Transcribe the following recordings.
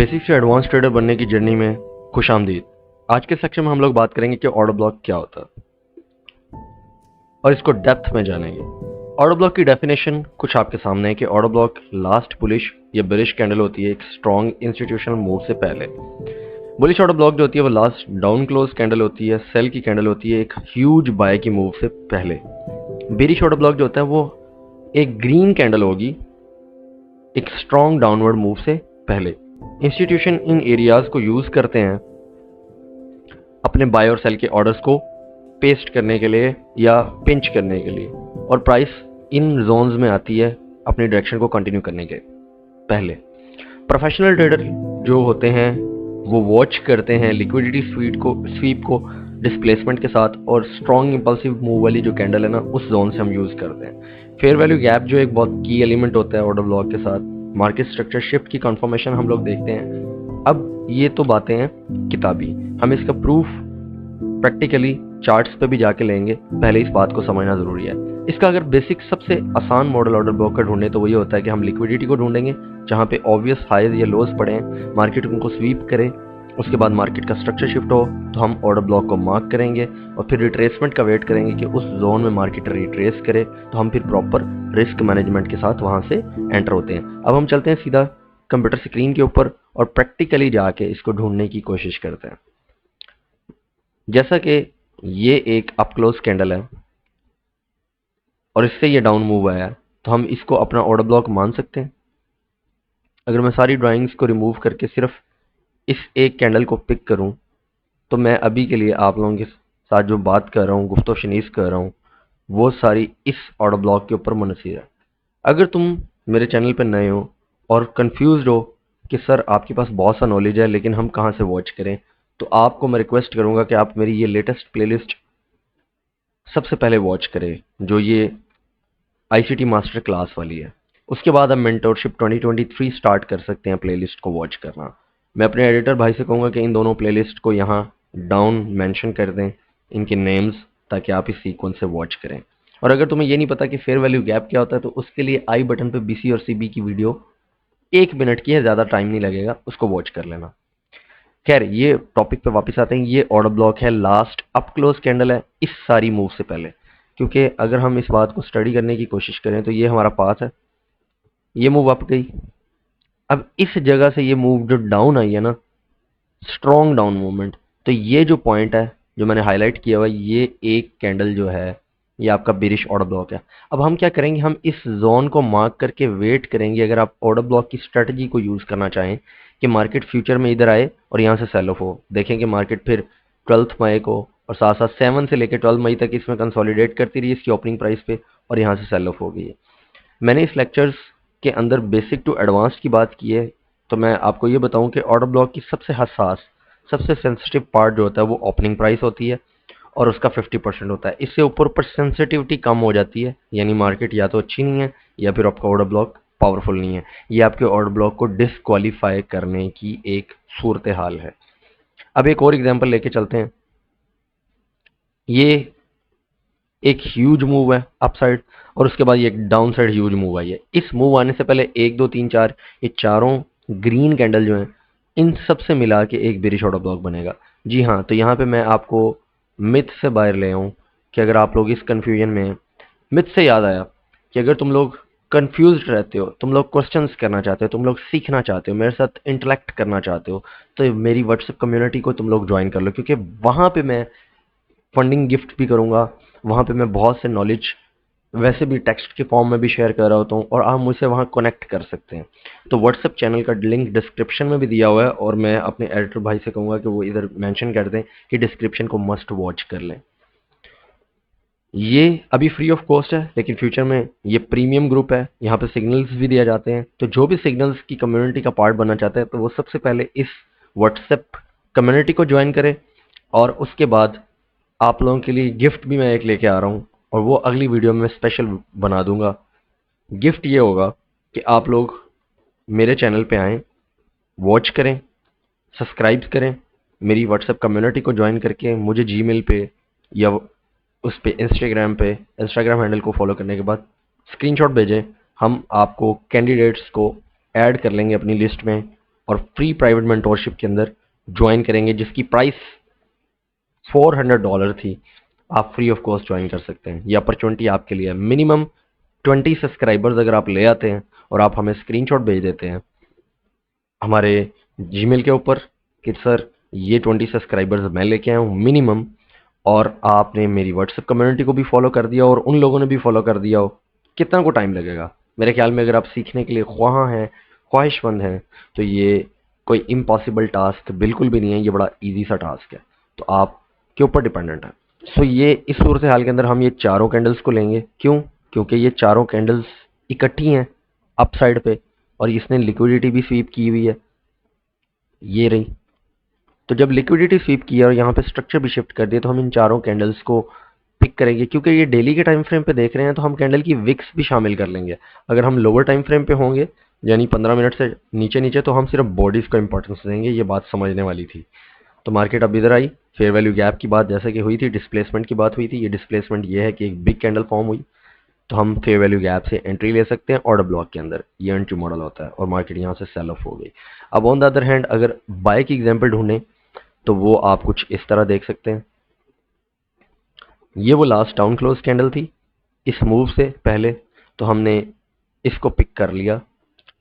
Basic से advance trader बनने की जर्नी में खुशामदीद। आज के सेक्शन में हम लोग बात करेंगे कि ऑर्डर ब्लॉक क्या होता है और इसको डेप्थ में जानेंगे। ऑर्डर ब्लॉक की डेफिनेशन कुछ आपके सामने है कि ऑर्डर ब्लॉक लास्ट बुलिश या बेरिश कैंडल होती है एक स्ट्रॉन्ग इंस्टीट्यूशनल मूव से पहले। बुलिश ऑर्डर ब्लॉक जो होती है वो लास्ट डाउन क्लोज कैंडल होती है, सेल की कैंडल होती है एक ह्यूज बाय की मूव से पहले। बेरिश ऑर्डर ब्लॉक जो होता है वो एक ग्रीन कैंडल होगी एक स्ट्रॉन्ग डाउनवर्ड मूव से पहले। इंस्टीट्यूशन इन एरियाज को यूज करते हैं अपने बाय और सेल के ऑर्डर्स को पेस्ट करने के लिए या पिंच करने के लिए, और प्राइस इन जोन्स में आती है अपनी डायरेक्शन को कंटिन्यू करने के पहले। प्रोफेशनल ट्रेडर जो होते हैं वो वॉच करते हैं लिक्विडिटी स्वीप को डिस्प्लेसमेंट के साथ, और स्ट्रॉन्ग इंपल्सिव मूव वाली जो कैंडल है ना उस जोन से हम यूज करते हैं। फेयर वैल्यू गैप जो एक बहुत की एलिमेंट होता है ऑर्डर ब्लॉक के साथ, मार्केट स्ट्रक्चर शिफ्ट की कंफर्मेशन हम लोग देखते हैं। अब ये तो बातें हैं किताबी, हम इसका प्रूफ प्रैक्टिकली चार्ट्स पे भी जाके लेंगे, पहले इस बात को समझना जरूरी है। इसका अगर बेसिक सबसे आसान मॉडल ऑर्डर ब्लॉक का ढूंढे तो वही होता है कि हम लिक्विडिटी को ढूंढेंगे जहां पे ऑब्वियस हाईज या लोज पड़े हैं, मार्केट उनको स्वीप करे, उसके बाद मार्केट का स्ट्रक्चर शिफ्ट हो तो हम ऑर्डर ब्लॉक को मार्क करेंगे और फिर रिट्रेसमेंट का वेट करेंगे कि उस जोन में मार्केट रिट्रेस करे तो हम फिर प्रॉपर रिस्क मैनेजमेंट के साथ वहां से एंटर होते हैं। अब हम चलते हैं सीधा कंप्यूटर स्क्रीन के ऊपर और प्रैक्टिकली जाके इसको ढूंढने की कोशिश करते हैं। जैसा कि ये एक अप क्लोज कैंडल है और इससे ये डाउन मूव आया है तो हम इसको अपना ऑर्डर ब्लॉक मान सकते हैं। अगर मैं सारी ड्राइंग्स को रिमूव करके सिर्फ इस एक कैंडल को पिक करूं तो मैं अभी के लिए आप लोगों के साथ जो बात कर रहा हूं, गुफ्तो शनीस कर रहा हूं, वो सारी इस ऑर्डर ब्लॉक के ऊपर मुनहसर है। अगर तुम मेरे चैनल पर नए हो और कंफ्यूज हो कि सर आपके पास बहुत सा नॉलेज है लेकिन हम कहाँ से वॉच करें, तो आपको मैं रिक्वेस्ट करूंगा कि आप मेरी ये लेटेस्ट प्लेलिस्ट सबसे पहले वॉच करें जो ये आईसीटी मास्टर क्लास वाली है। उसके बाद हम मेंटोरशिप 2023 स्टार्ट कर सकते हैं प्लेलिस्ट को वॉच करना। मैं अपने एडिटर भाई से कहूँगा कि इन दोनों प्लेलिस्ट को यहाँ डाउन मेंशन कर दें इनके नेम्स, ताकि आप इस सीक्वेंस से वॉच करें। और अगर तुम्हें ये नहीं पता कि फेयर वैल्यू गैप क्या होता है तो उसके लिए आई बटन पे बीसी और सीबी की वीडियो 1 मिनट की है, ज़्यादा टाइम नहीं लगेगा, उसको वॉच कर लेना। खैर ये टॉपिक पे वापस आते हैं। ये ऑर्डर ब्लॉक है लास्ट अप क्लोज कैंडल है इस सारी मूव से पहले, क्योंकि अगर हम इस बात को स्टडी करने की कोशिश करें तो ये हमारा पाथ है, ये मूव अप गई। अब इस जगह से ये मूव जो डाउन आई है ना, स्ट्रॉन्ग डाउन मूवमेंट, तो ये जो पॉइंट है जो मैंने हाईलाइट किया हुआ ये एक कैंडल जो है ये आपका बेरिश ऑर्डर ब्लॉक है। अब हम क्या करेंगे, हम इस जोन को मार्क करके वेट करेंगे अगर आप ऑर्डर ब्लॉक की स्ट्रेटजी को यूज करना चाहें कि मार्केट फ्यूचर में इधर आए और यहाँ से सेल ऑफ हो। देखेंगे मार्केट फिर 12 मई को और साथ साथ 7 से लेकर 12 मई तक इसमें कंसोलिडेट करती रही इसकी ओपनिंग प्राइस पे और यहाँ से सेल ऑफ हो गई है। मैंने इस लेक्चर्स के अंदर बेसिक टू एडवांस की बात की है, तो मैं आपको ये बताऊं कि ऑर्डर ब्लॉक की सबसे हसास सबसे सेंसिटिव पार्ट जो होता है वो ओपनिंग प्राइस होती है और उसका 50% होता है। इससे ऊपर ऊपर सेंसिटिविटी कम हो जाती है, यानी मार्केट या तो अच्छी नहीं है या फिर आपका ऑर्डर ब्लॉक पावरफुल नहीं है। ये आपके ऑर्डर ब्लॉक को डिसक्वालीफाई करने की एक सूरत हाल है। अब एक और एग्जांपल लेके चलते हैं। ये एक ह्यूज मूव है अपसाइड और उसके बाद ये एक down side huge move I है। इस मूव आने से पहले 1 2 3 4 ये चारों ग्रीन कैंडल जो हैं इन सब से मिला के एक बेरिश ऑर्डर ब्लॉक बनेगा। जी हाँ, तो यहाँ पे मैं आपको मिथ से बाहर ले आऊँ कि अगर आप लोग इस कन्फ्यूजन में हैं। मिथ से याद आया कि अगर तुम लोग कंफ्यूज रहते हो, तुम लोग क्वेश्चंस करना चाहते हो, तुम लोग सीखना चाहते हो, मेरे साथ इंटरेक्ट करना चाहते हो, तो मेरी व्हाट्सएप कम्युनिटी को तुम लोग ज्वाइन कर लो, क्योंकि वहाँ पे मैं फंडिंग गिफ्ट भी करूँगा। वहाँ पे मैं बहुत से नॉलेज वैसे भी टेक्स्ट के फॉर्म में भी शेयर कर रहा होता हूँ और आप मुझसे वहाँ कनेक्ट कर सकते हैं। तो व्हाट्सएप चैनल का लिंक डिस्क्रिप्शन में भी दिया हुआ है और मैं अपने एडिटर भाई से कहूँगा कि वो इधर मेंशन कर दें कि डिस्क्रिप्शन को मस्ट वॉच कर लें। ये अभी फ्री ऑफ कॉस्ट है लेकिन फ्यूचर में ये प्रीमियम ग्रुप है, यहाँ पे सिग्नल्स भी दिए जाते हैं। तो जो भी सिग्नल्स की कम्युनिटी का पार्ट बनना चाहता है तो वो सबसे पहले इस व्हाट्सएप कम्युनिटी को ज्वाइन करे, और उसके बाद आप लोगों के लिए गिफ्ट भी मैं एक लेके आ रहा हूँ और वो अगली वीडियो में स्पेशल बना दूंगा। गिफ्ट ये होगा कि आप लोग मेरे चैनल पे आएँ, वॉच करें, सब्सक्राइब करें, मेरी व्हाट्सएप कम्युनिटी को ज्वाइन करके मुझे जीमेल पे या उस पे इंस्टाग्राम हैंडल को फॉलो करने के बाद स्क्रीनशॉट भेजें। हम आपको कैंडिडेट्स को ऐड कर लेंगे अपनी लिस्ट में और फ्री प्राइवेट मेंटोरशिप के अंदर ज्वाइन करेंगे जिसकी प्राइस $400 थी, आप फ्री ऑफ कॉस्ट ज्वाइन कर सकते हैं। ये अपॉर्चुनिटी आपके लिए है। मिनिमम 20 सब्सक्राइबर्स अगर आप ले आते हैं और आप हमें स्क्रीनशॉट भेज देते हैं हमारे जीमेल के ऊपर कि सर ये 20 सब्सक्राइबर्स मैं लेके आया हूँ मिनिमम, और आपने मेरी व्हाट्सएप कम्युनिटी को भी फॉलो कर दिया और उन लोगों ने भी फॉलो कर दिया हो, कितना को टाइम लगेगा? मेरे ख्याल में अगर आप सीखने के लिए ख्वाहिशमंद हैं तो ये कोई इम्पॉसिबल टास्क बिल्कुल भी नहीं है, ये बड़ा इजी सा टास्क है। तो आपके ऊपर डिपेंडेंट है। सो ये इस सूरत हाल के अंदर हम ये चारों कैंडल्स को लेंगे। क्यों? क्योंकि ये चारों कैंडल्स इकट्ठी हैं अप साइड पे और इसने लिक्विडिटी भी स्वीप की हुई है, ये रही। तो जब लिक्विडिटी स्वीप किया और यहाँ पे स्ट्रक्चर भी शिफ्ट कर दिया तो हम इन चारों कैंडल्स को पिक करेंगे। क्योंकि ये डेली के टाइम फ्रेम पे देख रहे हैं तो हम कैंडल की विक्स भी शामिल कर लेंगे। अगर हम लोअर टाइम फ्रेम पे होंगे यानी 15 मिनट से नीचे नीचे तो हम सिर्फ बॉडीज को इंपॉर्टेंस देंगे। ये बात समझने वाली थी। तो मार्केट अब इधर आई, फेयर वैल्यू गैप की बात जैसे कि हुई थी, डिस्प्लेसमेंट की बात हुई थी। ये डिस्प्लेसमेंट ये है कि एक बिग कैंडल फॉर्म हुई तो हम फेयर वैल्यू गैप से एंट्री ले सकते हैं ऑर्डर ब्लॉक के अंदर। ये एंट्री मॉडल होता है और मार्केट यहाँ से सेल ऑफ हो गई। अब ऑन द अदर हैंड अगर बाय की एग्जांपल ढूंढें तो वो आप कुछ इस तरह देख सकते हैं। ये वो लास्ट डाउन क्लोज कैंडल थी इस मूव से पहले, तो हमने इसको पिक कर लिया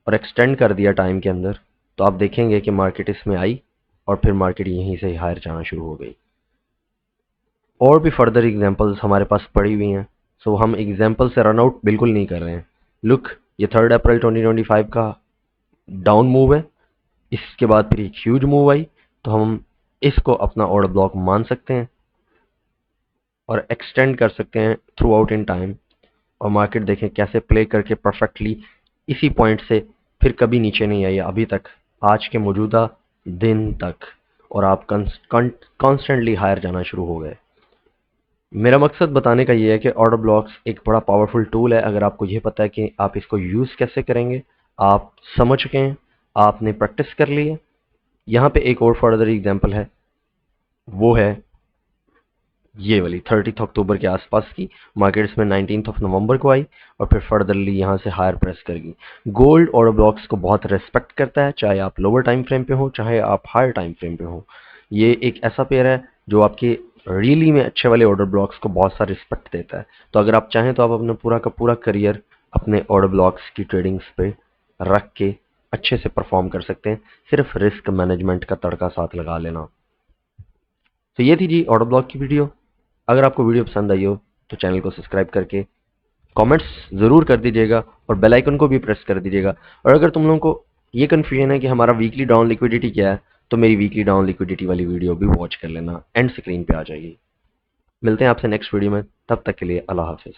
और एक्सटेंड कर दिया टाइम के अंदर। तो आप देखेंगे कि मार्केट इसमें आई और फिर मार्केट यहीं से हायर जाना शुरू हो गई। और भी फर्दर एग्जांपल्स हमारे पास पड़ी हुई हैं, सो हम एग्जांपल से रन आउट बिल्कुल नहीं कर रहे हैं। लुक, ये 3 अप्रैल 2025 का डाउन मूव है, इसके बाद फिर एक ह्यूज मूव आई तो हम इसको अपना ऑर्डर ब्लॉक मान सकते हैं और एक्सटेंड कर सकते हैं थ्रू आउट इन टाइम। और मार्केट देखें कैसे प्ले करके परफेक्टली इसी पॉइंट से फिर कभी नीचे नहीं आई अभी तक, आज के मौजूदा दिन तक, और आप कॉन्स्टेंटली हायर जाना शुरू हो गए। मेरा मकसद बताने का ये है कि ऑर्डर ब्लॉक्स एक बड़ा पावरफुल टूल है। अगर आपको ये पता है कि आप इसको यूज़ कैसे करेंगे, आप समझ चुके हैं, आपने प्रैक्टिस कर ली है। यहाँ पे एक और फर्दर एग्जांपल है, वो है ये वाली 30 अक्टूबर के आसपास की। मार्केट इसमें 19 नवंबर को आई और फिर फर्दरली यहाँ से हायर प्रेस करेगी। गोल्ड ऑर्डर ब्लॉक्स को बहुत रेस्पेक्ट करता है, चाहे आप लोअर टाइम फ्रेम पे हो चाहे आप हायर टाइम फ्रेम पे हो। ये एक ऐसा पेयर है जो आपके रियली में अच्छे वाले ऑर्डर ब्लॉक्स को बहुत सा रिस्पेक्ट देता है। तो अगर आप चाहें तो आप अपना पूरा का पूरा करियर अपने ऑर्डर ब्लॉक्स की ट्रेडिंग्स पे रख के अच्छे से परफॉर्म कर सकते हैं, सिर्फ रिस्क मैनेजमेंट का तड़का साथ लगा लेना। तो ये थी जी ऑर्डर ब्लॉक की वीडियो। अगर आपको वीडियो पसंद आई हो तो चैनल को सब्सक्राइब करके कमेंट्स ज़रूर कर दीजिएगा और बेल आइकन को भी प्रेस कर दीजिएगा। और अगर तुम लोगों को ये कन्फ्यूजन है कि हमारा वीकली डाउन लिक्विडिटी क्या है तो मेरी वीकली डाउन लिक्विडिटी वाली वीडियो भी वॉच कर लेना, एंड स्क्रीन पे आ जाएगी। मिलते हैं आपसे नेक्स्ट वीडियो में, तब तक के लिए अल्लाह हाफिज़।